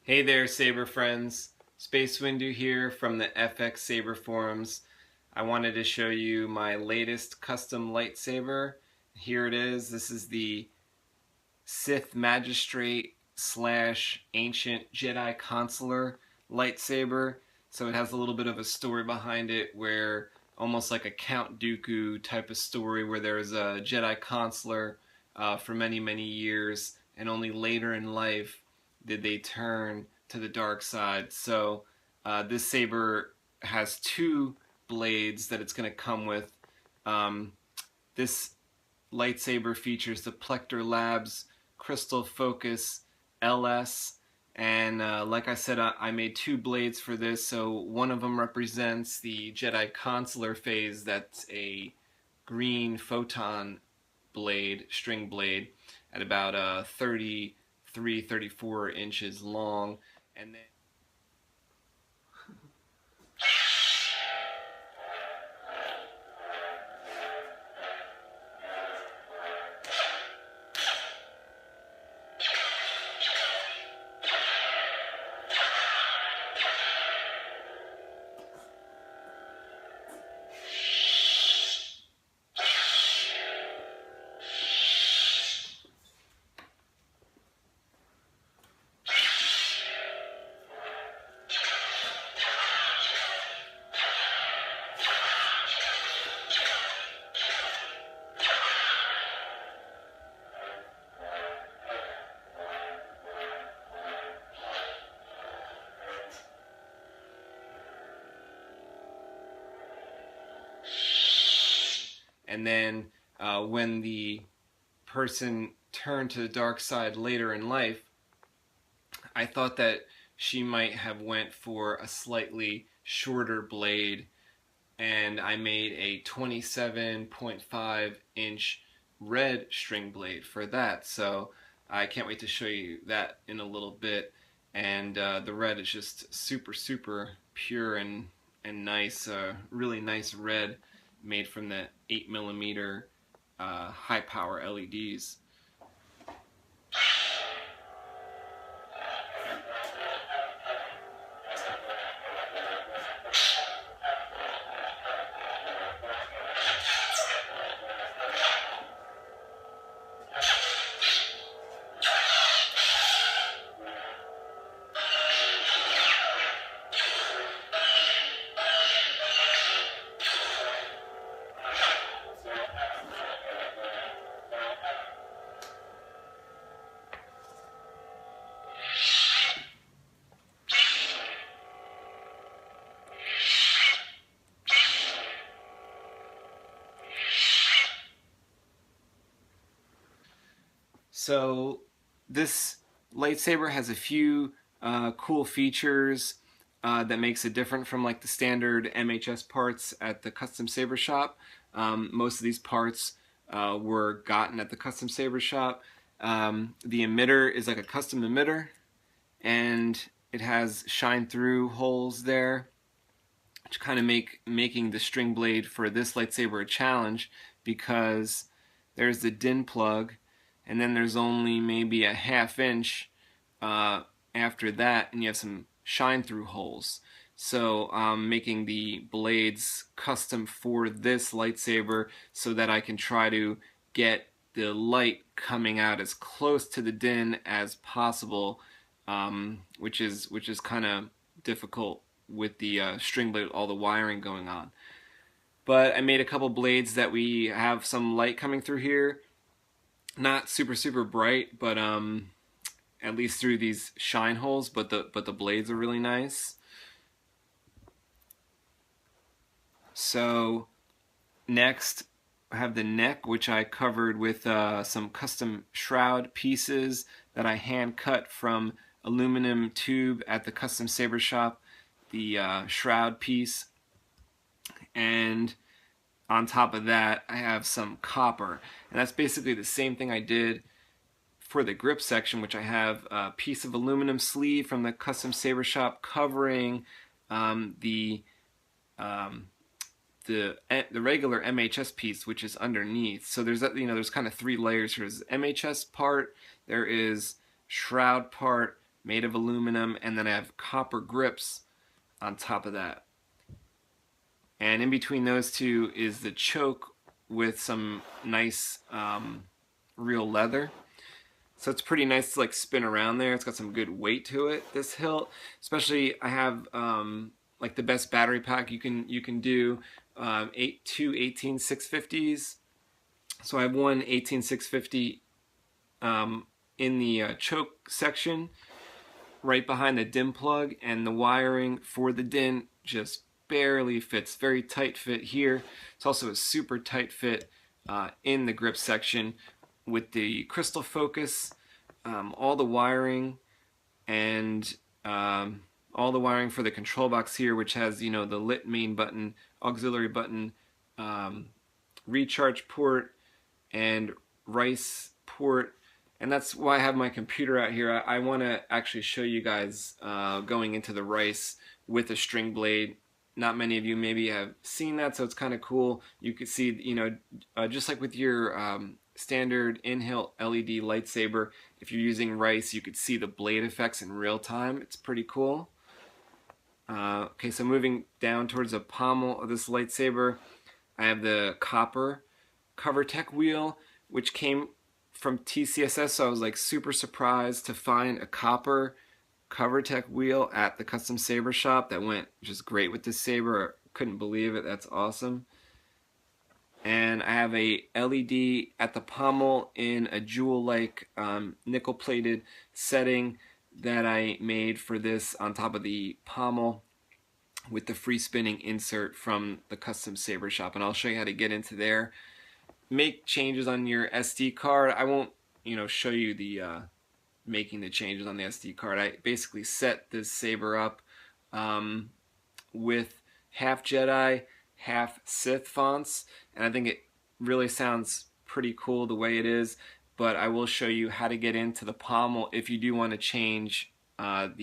Hey there, Sabre friends. Space Windu here from the FX-Saber forums. I wanted to show you my latest custom lightsaber. Here it is. This is the Sith Magistrate slash Ancient Jedi Consular lightsaber. So it has a little bit of a story behind it where almost like a Count Dooku type of story where there's a Jedi Consular for many, many years, and only later in life did they turn to the dark side. So this saber has two blades that it's going to come with. This lightsaber features the Plector Labs Crystal Focus LS, and like I said, I made two blades for this. So one of them represents the Jedi Consular phase. That's a green photon blade, string blade, at about 34 inches long, and then when the person turned to the dark side later in life, I thought that she might have went for a slightly shorter blade, and I made a 27.5 inch red string blade for that. So I can't wait to show you that in a little bit. And the red is just super pure and nice, really nice red, made from the 8mm high power LEDs. So this lightsaber has a few cool features that makes it different from like the standard MHS parts at the custom saber shop. Most of these parts were gotten at the custom saber shop. The emitter is like a custom emitter, and it has shine through holes there, which kind of making the string blade for this lightsaber a challenge, because there's the DIN plug, and then there's only maybe a ½ inch after that, and you have some shine through holes. So I'm making the blades custom for this lightsaber so that I can try to get the light coming out as close to the DIN as possible, which is kind of difficult with the string blade, all the wiring going on. But I made a couple blades that we have some light coming through here. Not super bright, but at least through these shine holes, but the blades are really nice. So next I have the neck, which I covered with some custom shroud pieces that I hand cut from aluminum tube at the custom saber shop, the shroud piece. And on top of that, I have some copper, and that's basically the same thing I did for the grip section, which I have a piece of aluminum sleeve from the custom saber shop covering the regular MHS piece, which is underneath. So there's kind of three layers. There's MHS part, there is shroud part, made of aluminum, and then I have copper grips on top of that. And in between those two is the choke with some nice real leather. So it's pretty nice to like spin around there. It's got some good weight to it, this hilt. Especially I have like the best battery pack you can do, two 18650s. So I have one 18650 in the choke section right behind the DIN plug, and the wiring for the DIN just barely fits. Very tight fit here. It's also a super tight fit in the grip section with the crystal focus, all the wiring, and all the wiring for the control box here, which has, you know, the lit main button, auxiliary button, recharge port, and rice port. And that's why I have my computer out here. I want to actually show you guys going into the rice with a string blade. Not many of you maybe have seen that, so it's kind of cool. You can see, you know, just like with your standard in-hilt LED lightsaber, if you're using rice, you could see the blade effects in real time. It's pretty cool. Okay, so moving down towards the pommel of this lightsaber, I have the copper CoverTech wheel, which came from TCSS, so I was like super surprised to find a copper CoverTech wheel at the Custom Saber shop that went just great with this saber. Couldn't believe it. That's awesome. And I have a LED at the pommel in a jewel-like nickel-plated setting that I made for this on top of the pommel with the free spinning insert from the Custom Saber shop. And I'll show you how to get into there. Make changes on your SD card. I won't, you know, show you the making the changes on the SD card. I basically set this saber up with half Jedi, half Sith fonts, and I think it really sounds pretty cool the way it is. But I will show you how to get into the pommel if you do want to change if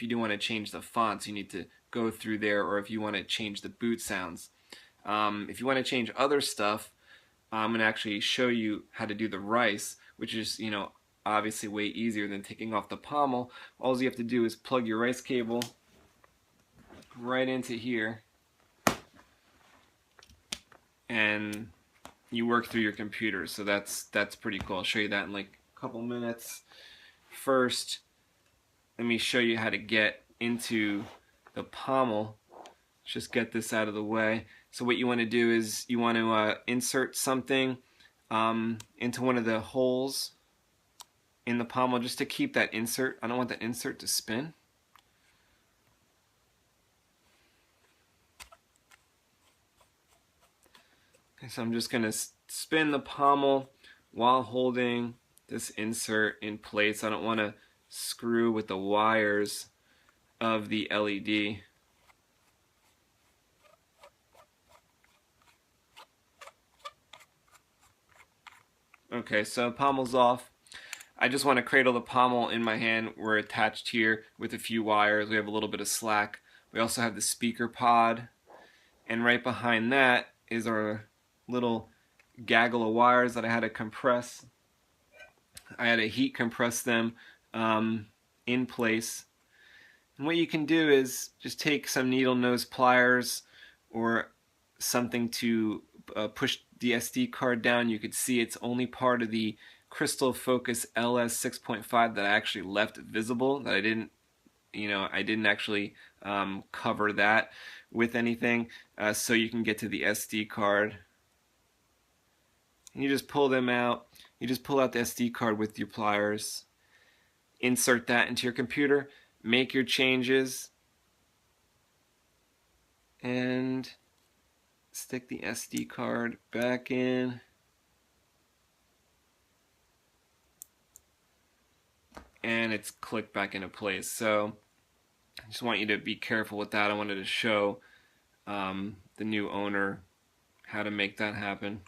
you do want to change the fonts, you need to go through there, or if you want to change the boot sounds. If you want to change other stuff, I'm going to actually show you how to do the rice, which is, you know, obviously way easier than taking off the pommel. All you have to do is plug your rice cable right into here, and you work through your computer. So that's pretty cool. I'll show you that in like a couple minutes. First, let me show you how to get into the pommel. Let's just get this out of the way. So what you want to do is you want to insert something into one of the holes in the pommel just to keep that insert. I don't want that insert to spin. Okay, so I'm just going to spin the pommel while holding this insert in place. I don't want to screw with the wires of the LED. Okay, so pommel's off. I just want to cradle the pommel in my hand. We're attached here with a few wires. We have a little bit of slack. We also have the speaker pod, and right behind that is our little gaggle of wires that I had to compress. I had to heat compress them in place. And what you can do is just take some needle nose pliers or something to push the SD card down. You could see it's only part of the crystal focus LS 6.5 that I actually left visible, that I didn't actually cover that with anything, so you can get to the SD card. And you just pull them out. You just pull out the SD card with your pliers, insert that into your computer, make your changes, and stick the SD card back in. And it's clicked back into place. So I just want you to be careful with that. I wanted to show the new owner how to make that happen.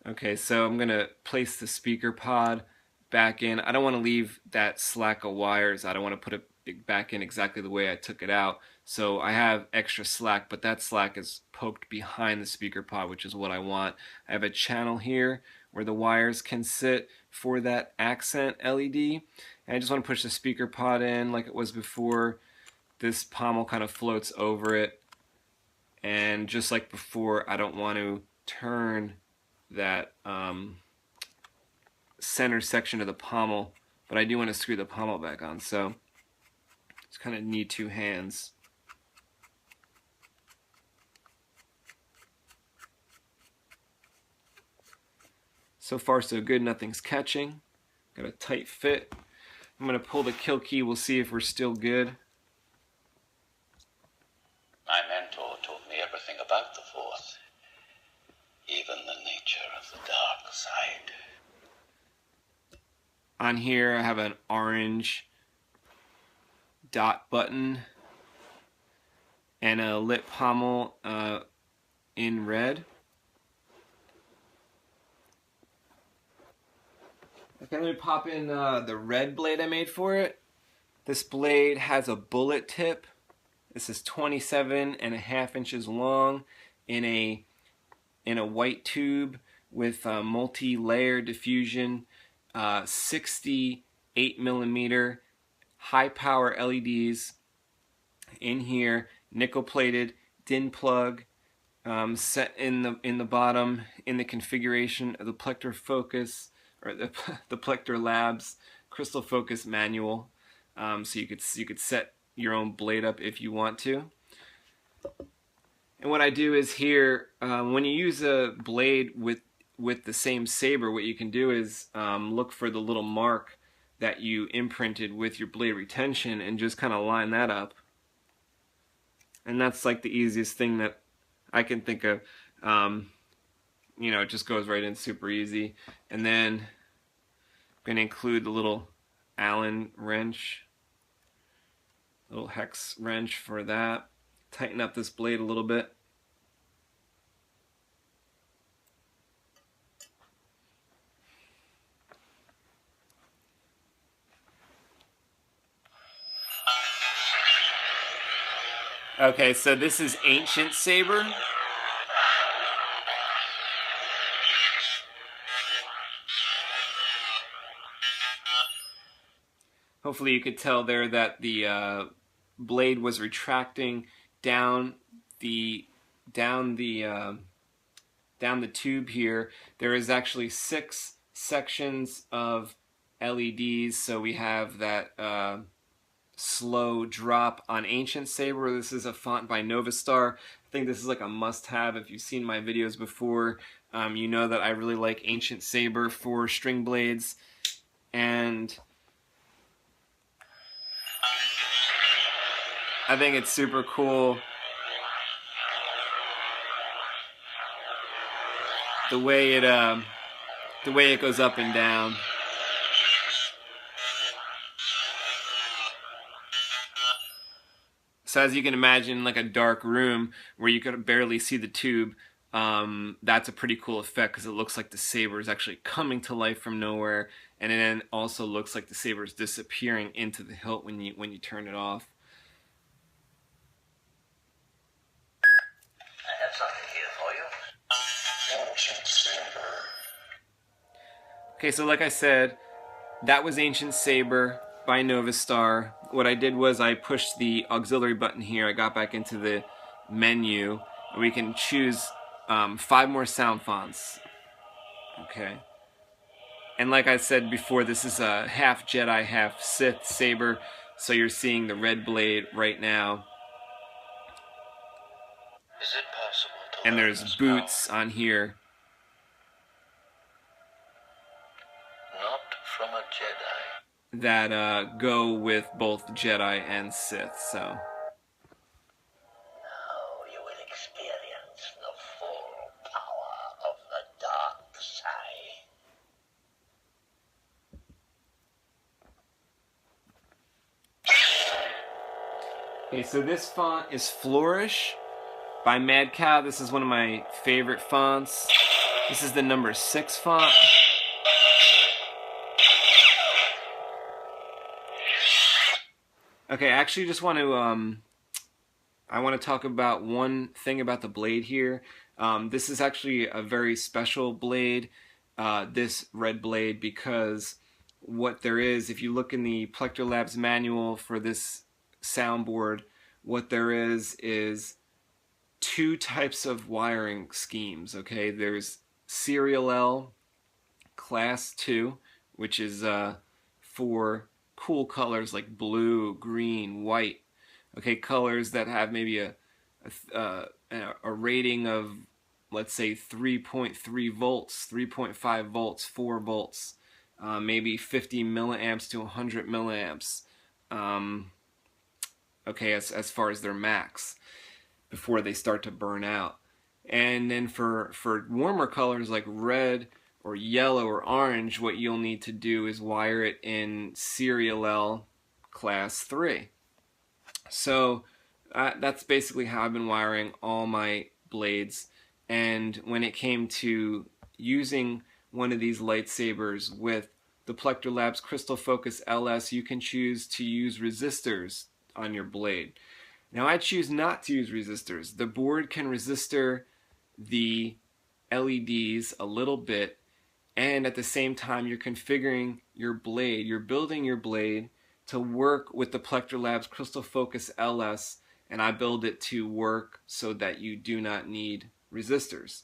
Okay, so I'm gonna place the speaker pod back in. I don't want to leave that slack of wires. I don't want to put it back in exactly the way I took it out. So I have extra slack, but that slack is poked behind the speaker pod, which is what I want. I have a channel here where the wires can sit for that accent LED. And I just want to push the speaker pod in like it was before. This pommel kind of floats over it. And just like before, I don't want to turn that center section of the pommel, but I do want to screw the pommel back on, so just kind of need two hands. So far so good, nothing's catching. Got a tight fit. I'm going to pull the kill key, we'll see if we're still good. My mentor taught me everything about the Force, even the nature of the dark side. On here I have an orange dot button and a lit pommel in red. Okay, let me pop in the red blade I made for it. This blade has a bullet tip. This is 27.5 inches long in a white tube with multi-layer diffusion, 68 millimeter high power LEDs in here, nickel plated, DIN plug, set in the bottom in the configuration of the Plector Focus, or the Plector Labs crystal focus manual. So you could set your own blade up if you want to. And what I do is here, when you use a blade with the same saber, what you can do is look for the little mark that you imprinted with your blade retention and just kind of line that up. And that's like the easiest thing that I can think of. You know, it just goes right in super easy. And then I'm going to include the little Allen wrench, little hex wrench for that. Tighten up this blade a little bit. Okay, so this is Ancient Saber. Hopefully you could tell there that the blade was retracting down the tube here. There is actually 6 sections of LEDs, so we have that slow drop on Ancient Saber. This is a font by Novastar. I think this is like a must-have. If you've seen my videos before, you know that I really like Ancient Saber for string blades. And I think it's super cool the way it goes up and down. So as you can imagine, like a dark room where you could barely see the tube, that's a pretty cool effect because it looks like the saber is actually coming to life from nowhere, and it then also looks like the saber is disappearing into the hilt when you turn it off. I have something here for you. Ancient Saber. Okay, so like I said, that was Ancient Saber by Novastar. What I did was I pushed the auxiliary button here. I got back into the menu. And we can choose 5 more sound fonts. Okay. And like I said before, this is a half Jedi, half Sith saber. So you're seeing the red blade right now. Is it possible to And learn there's this boots on here. power? Not from a Jedi. That go with both Jedi and Sith. So Now you will experience the full power of the dark side. okay, so this font is Flourish by Mad Cow. This is one of my favorite fonts. This is the number 6 font. Okay, I actually just want to I want to talk about one thing about the blade here. This is actually a very special blade. this red blade, because what there is, if you look in the Plector Labs manual for this soundboard, what there is two types of wiring schemes. Okay, there's Serial L Class 2, which is for cool colors like blue, green, white. Okay, colors that have maybe a rating of, let's say, 3.3 volts, 3.5 volts, 4 volts, maybe 50 milliamps to 100 milliamps. Okay, as far as their max, before they start to burn out. And then for warmer colors like red or yellow or orange, what you'll need to do is wire it in Serial L Class 3. So that's basically how I've been wiring all my blades. And when it came to using one of these lightsabers with the Plector Labs Crystal Focus LS, you can choose to use resistors on your blade. Now I choose not to use resistors. The board can resistor the LEDs a little bit, and at the same time you're configuring your blade, you're building your blade to work with the Plector Labs Crystal Focus LS, and I build it to work so that you do not need resistors.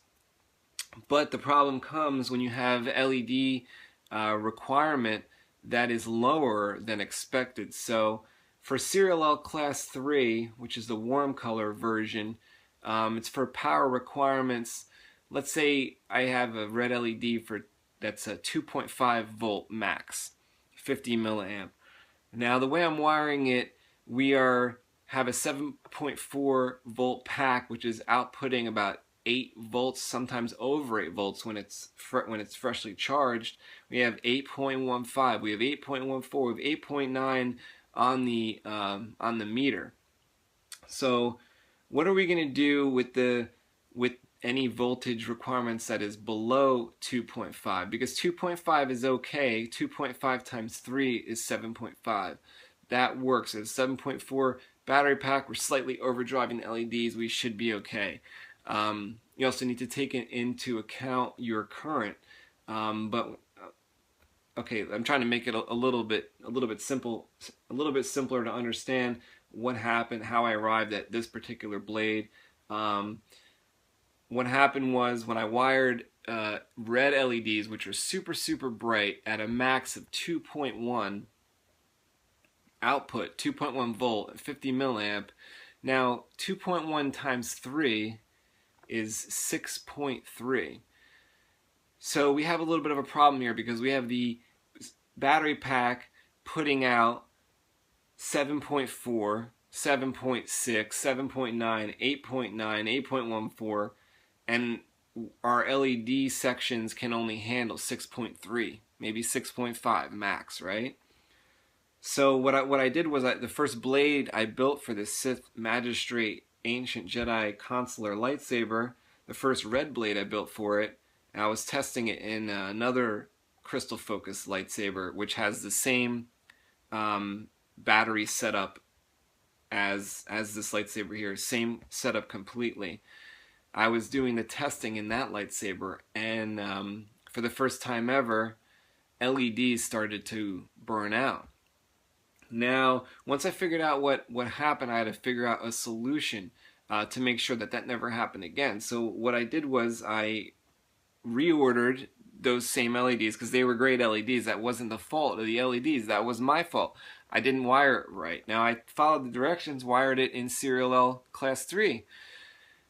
But the problem comes when you have LED requirement that is lower than expected. So for Serial L Class 3, which is the warm color version, it's for power requirements. Let's say I have a red LED that's a 2.5 volt max, 50 milliamp. Now the way I'm wiring it, we have a 7.4 volt pack, which is outputting about 8 volts, sometimes over 8 volts when it's freshly charged. We have 8.15, we have 8.14, we have 8.9 on the meter. So what are we going to do with any voltage requirements that is below 2.5? Because 2.5 is okay. 2.5 times 3 is 7.5. That works. At 7.4 battery pack, we're slightly overdriving the LEDs. We should be okay. You also need to take into account your current. Okay, I'm trying to make it a little bit simpler to understand what happened, how I arrived at this particular blade. What happened was when I wired red LEDs, which are super bright, at a max of 2.1 output, 2.1 volt, 50 milliamp. Now 2.1 times 3 is 6.3. So we have a little bit of a problem here because we have the battery pack putting out 7.4, 7.6, 7.9, 8.9, 8.14, and our LED sections can only handle 6.3, maybe 6.5 max, right? So what I did was the first blade I built for the Sith Magistrate Ancient Jedi Consular lightsaber, the first red blade I built for it, and I was testing it in another crystal focus lightsaber, which has the same battery setup as this lightsaber here, same setup completely. I was doing the testing in that lightsaber, and for the first time ever, LEDs started to burn out. Now, once I figured out what happened, I had to figure out a solution to make sure that never happened again. So what I did was I reordered those same LEDs because they were great LEDs. That wasn't the fault of the LEDs. That was my fault. I didn't wire it right. Now, I followed the directions, wired it in Serial L Class 3,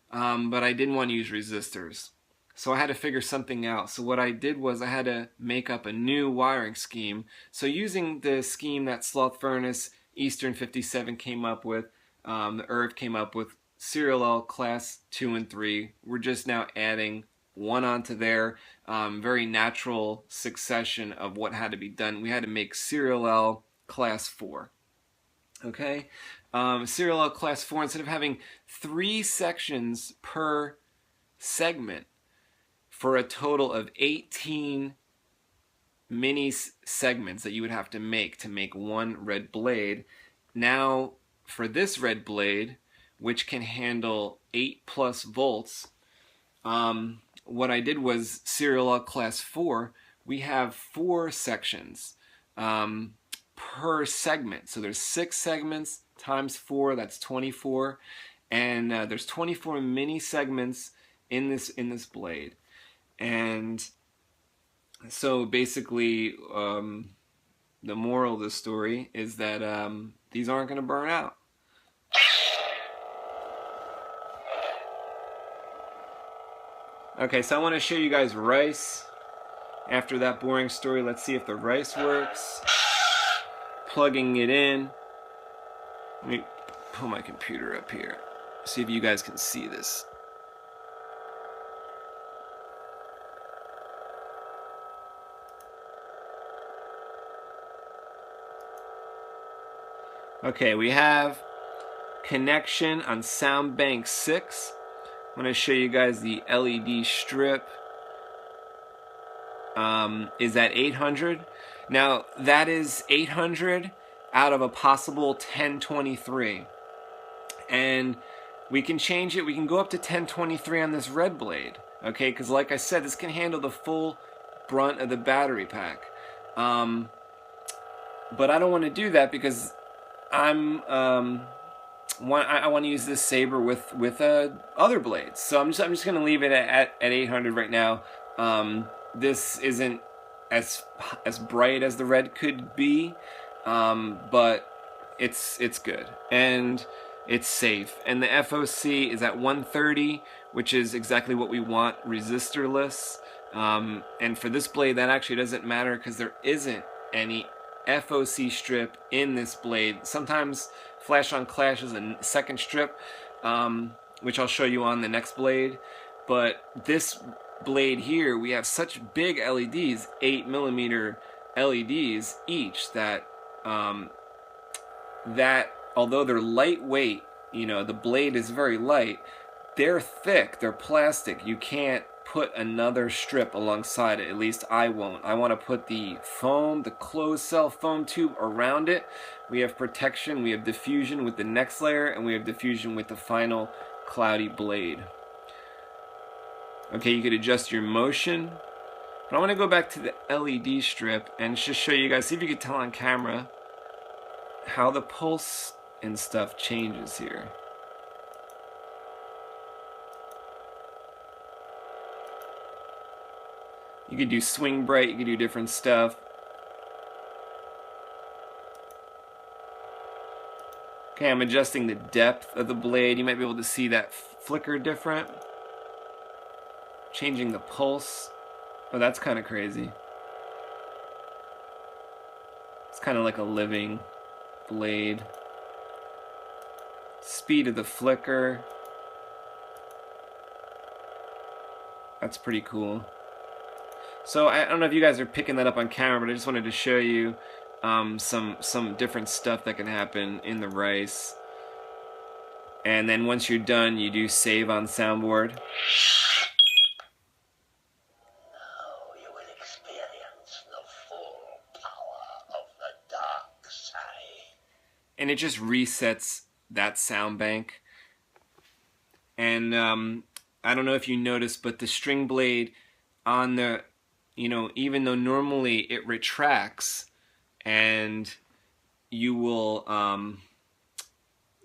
but I didn't want to use resistors. So I had to figure something out. So what I did was I had to make up a new wiring scheme. So using the scheme that Sloth Furnace Eastern 57 came up with, the Irv came up with, Serial L Class 2 and 3, we're just now adding one onto there. Very natural succession of what had to be done. We had to make Serial L Class 4. Okay? Serial L Class 4, instead of having 3 sections per segment, for a total of 18 mini segments that you would have to make one red blade. Now, for this red blade, which can handle 8+ volts, what I did was serial log class 4. We have 4 sections per segment. So there's 6 segments times 4, that's 24. And there's 24 mini segments in this blade. And so basically, the moral of the story is that these aren't going to burn out. Okay, so I want to show you guys rice. After that boring story, let's see if the rice works. Plugging it in. Let me pull my computer up here. See if you guys can see this. Okay, we have connection on sound bank 6. I'm going to show you guys the LED strip is at 800. Now that is 800 out of a possible 1023, and we can change it. We can go up to 1023 on this red blade, okay, because like I said, this can handle the full brunt of the battery pack. But I don't want to do that because I want to use this saber with other blades. So I'm just going to leave it at 800 right now. This isn't as bright as the red could be, but it's good and it's safe. And the FOC is at 130, which is exactly what we want, resistorless. And for this blade, that actually doesn't matter because there isn't any FOC strip in this blade. Sometimes Flash on Clash is a second strip, which I'll show you on the next blade. But this blade here, we have such big LEDs, 8mm LEDs each, that although they're lightweight, you know, the blade is very light, they're thick, they're plastic. You can't put another strip alongside it. At least I won't. I want to put the foam, the closed cell foam tube around it. We have protection, we have diffusion with the next layer, and we have diffusion with the final cloudy blade. Okay, you could adjust your motion. But I want to go back to the LED strip and just show you guys, see if you can tell on camera how the pulse and stuff changes here. You could do swing bright, you could do different stuff. Okay, I'm adjusting the depth of the blade. You might be able to see that flicker different. Changing the pulse. Oh, that's kind of crazy. It's kind of like a living blade. Speed of the flicker. That's pretty cool. So I don't know if you guys are picking that up on camera, but I just wanted to show you some different stuff that can happen in the rice. And then once you're done, you do save on soundboard. Now you will experience the full power of the dark side. And it just resets that sound bank. And I don't know if you noticed, but the string blade on the, you know, even though normally it retracts, and you will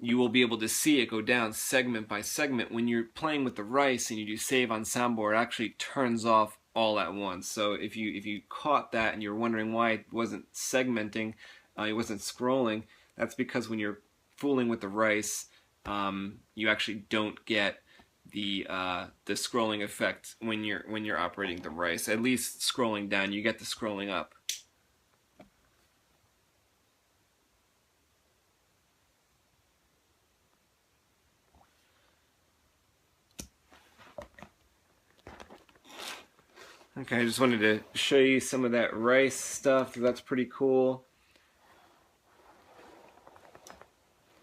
be able to see it go down segment by segment. When you're playing with the rice and you do save on soundboard, it actually turns off all at once. So if you caught that and you're wondering why it wasn't segmenting, it wasn't scrolling, that's because when you're fooling with the rice, you actually don't get the scrolling effect when you're operating the rice. At least scrolling down, you get the scrolling up. Okay, I just wanted to show you some of that rice stuff. That's pretty cool.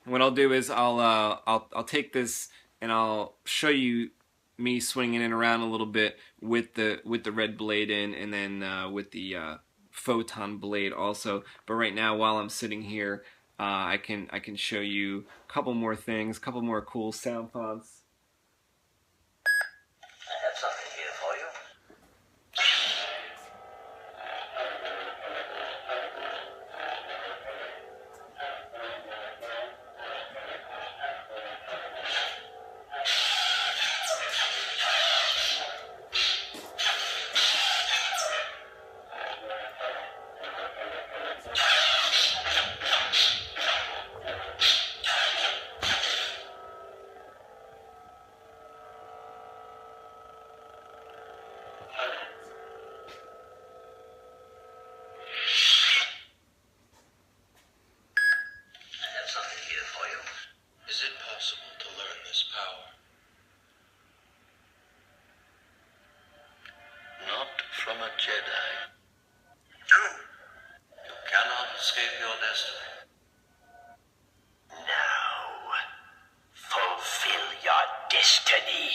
What I'll do is I'll take this and I'll show you me swinging it around a little bit with the red blade in, and then with the photon blade also. But right now, while I'm sitting here, I can show you a couple more things, a couple more cool sound fonts. I have something here for destiny.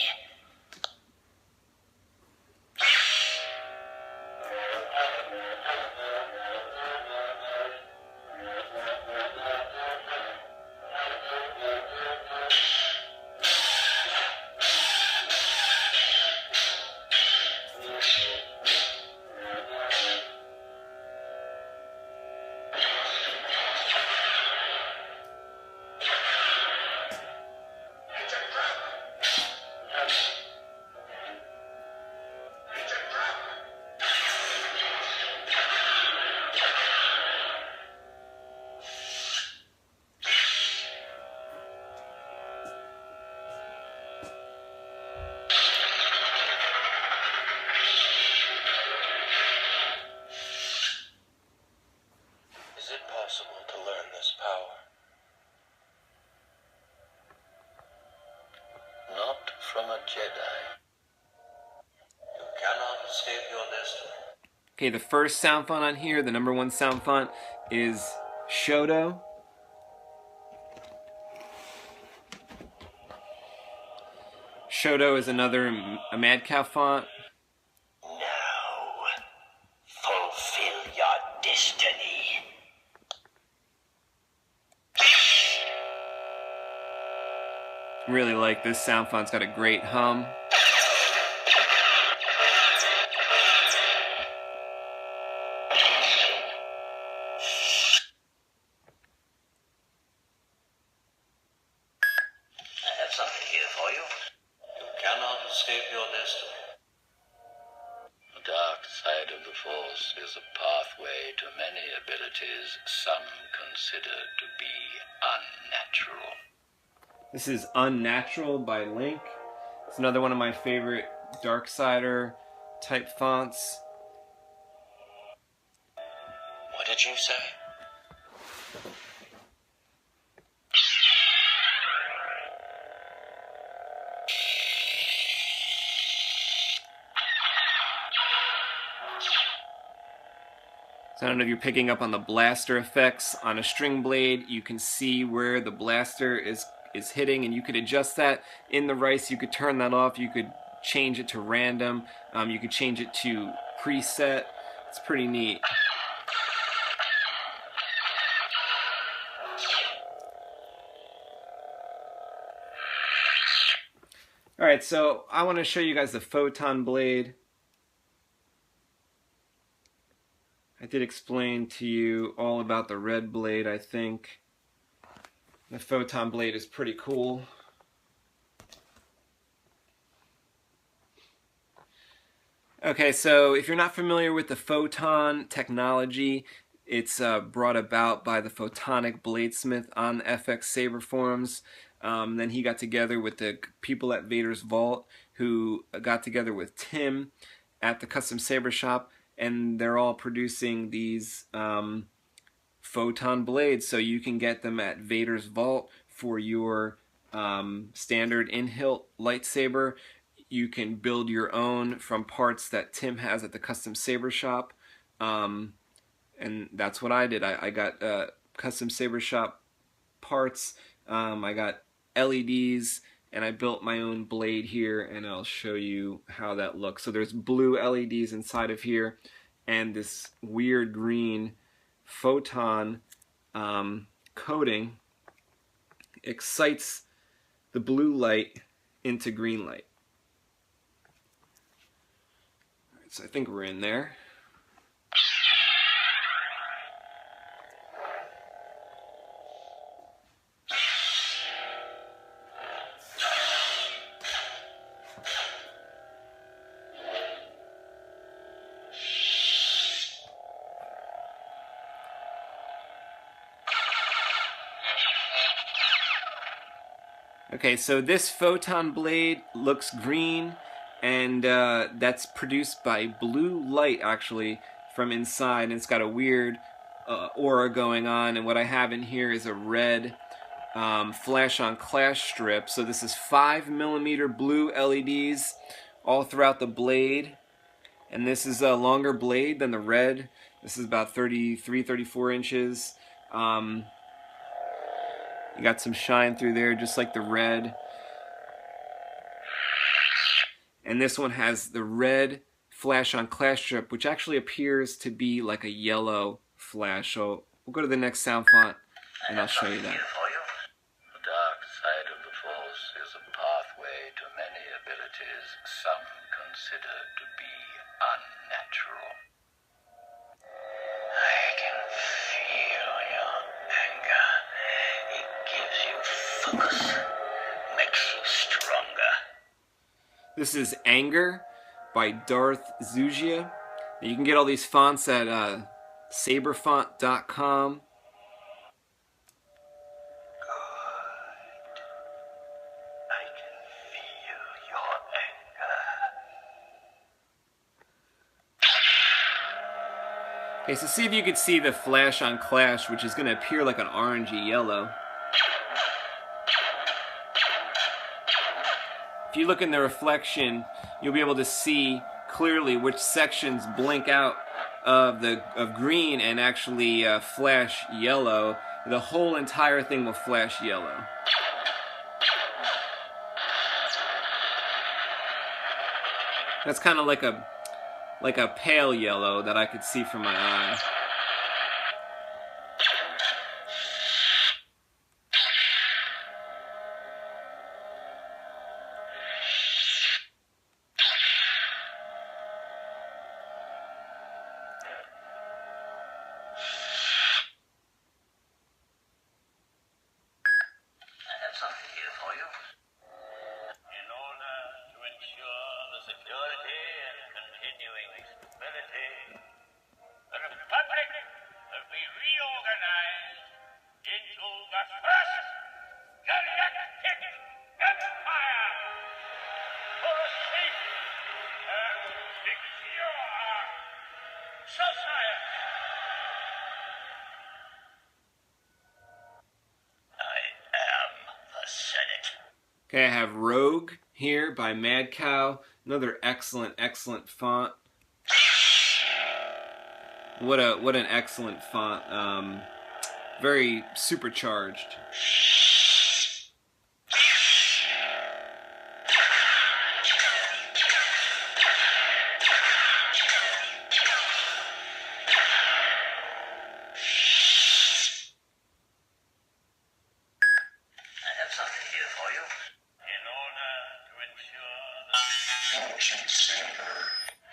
Is it possible to learn this power? Not from a Jedi. You cannot escape your destiny. Okay, the first sound font on here, the #1 sound font, is Shoto. Shoto is another a Mad Cow font. Now, fulfill your destiny. Really like this sound font. It's got a great hum. I have something here for you. You cannot escape your destiny. The dark side of the Force is a pathway to many abilities some consider to be unnatural. This is Unnatural by Link. It's another one of my favorite Darksider type fonts. What did you say? So I don't know if you're picking up on the blaster effects on a string blade. You can see where the blaster is hitting, and you could adjust that in the Rice. You could turn that off. You could change it to random. You could change it to preset. It's pretty neat. Alright, so I want to show you guys the Photon blade. I did explain to you all about the red blade, I think. The Photon blade is pretty cool. Okay, so if you're not familiar with the Photon technology, it's brought about by the Photonic Bladesmith on the FX-Saber forums. Then he got together with the people at Vader's Vault, who got together with Tim at the Custom Saber shop, and they're all producing these Photon blades, so you can get them at Vader's Vault for your standard in-hilt lightsaber. You can build your own from parts that Tim has at the Custom Saber shop, and that's what I did. I got Custom Saber shop parts, I got LEDs, and I built my own blade here, and I'll show you how that looks. So there's blue LEDs inside of here, and this weird green photon coating excites the blue light into green light. All right, so I think we're in there. Okay, so this photon blade looks green, and that's produced by blue light, actually, from inside, and it's got a weird aura going on, and what I have in here is a red flash-on clash strip. So this is 5mm blue LEDs all throughout the blade, and this is a longer blade than the red. This is about 33, 34 inches. You got some shine through there, just like the red. and this one has the red flash on clash strip, which actually appears to be like a yellow flash. So we'll go to the next sound font, and I'll show you that. The dark side of the Force is a pathway to many abilities some consider to be unnatural. I can feel your anger. It gives you focus, makes you stronger. This is Anger by Darth Zugia. You can get all these fonts at sabrefont.com. Okay, so see if you could see the flash on clash, which is going to appear like an orangey yellow. If you look in the reflection, you'll be able to see clearly which sections blink out of green and actually flash yellow. The whole entire thing will flash yellow. That's kind of like a pale yellow that I could see from my eye. Something here for you. In order to ensure the security and continuing stability, the Republic will be reorganized into the first galactic empire for a safe and secure society. Okay, I have Rogue here by Mad Cow. Another excellent font. What an excellent font. Very supercharged.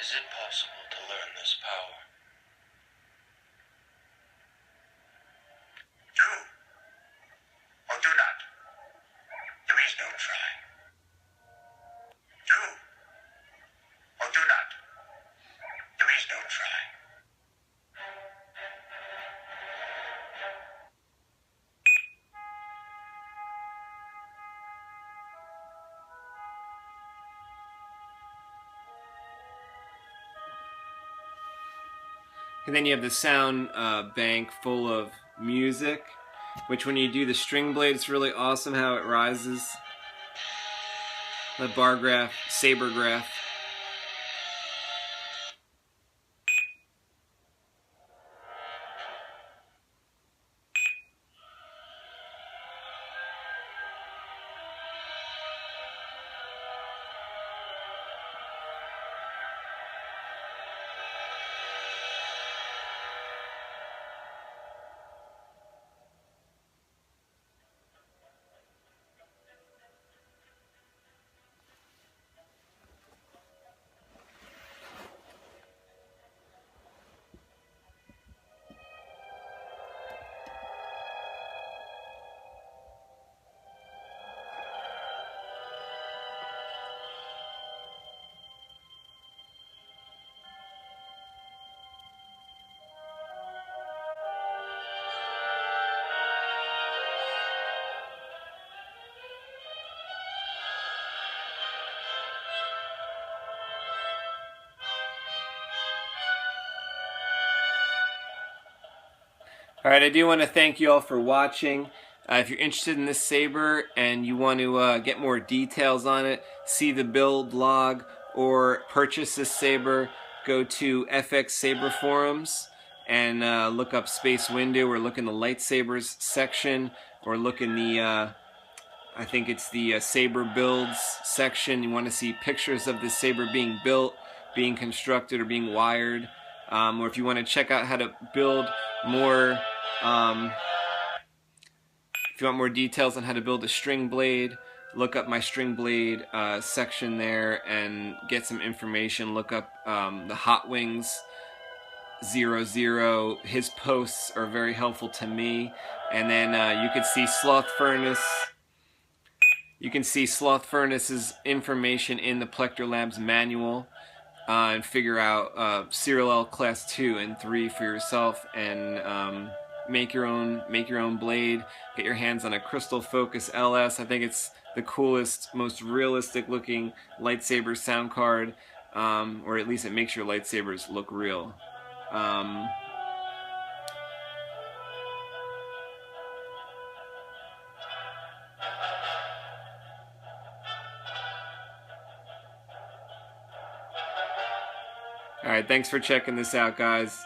Is it possible to learn this power? Do or do not. There is no try. Do or do not. There is no try. And then you have the sound bank full of music, which when you do the string blade, it's really awesome how it rises. The bar graph, saber graph. Alright, I do want to thank you all for watching. If you're interested in this saber and you want to get more details on it, see the build log, or purchase this saber, go to FX-Saber forums and look up Space Window, or look in the Lightsabers section, or look in the I think it's the Sabre builds section. You want to see pictures of the Sabre being built, being constructed, or being wired. Or if you want to check out how to build more, if you want more details on how to build a string blade, look up my string blade section there and get some information. Look up the Hot Wings 00. His posts are very helpful to me. And then you can see Sloth Furnace. You can see Sloth Furnace's information in the Plector Labs manual and figure out Serial L Class 2 and 3 for yourself, and make your own blade. Get your hands on a Crystal Focus LS. I think it's the coolest, most realistic looking lightsaber sound card, or at least it makes your lightsabers look real. Alright, thanks for checking this out, guys.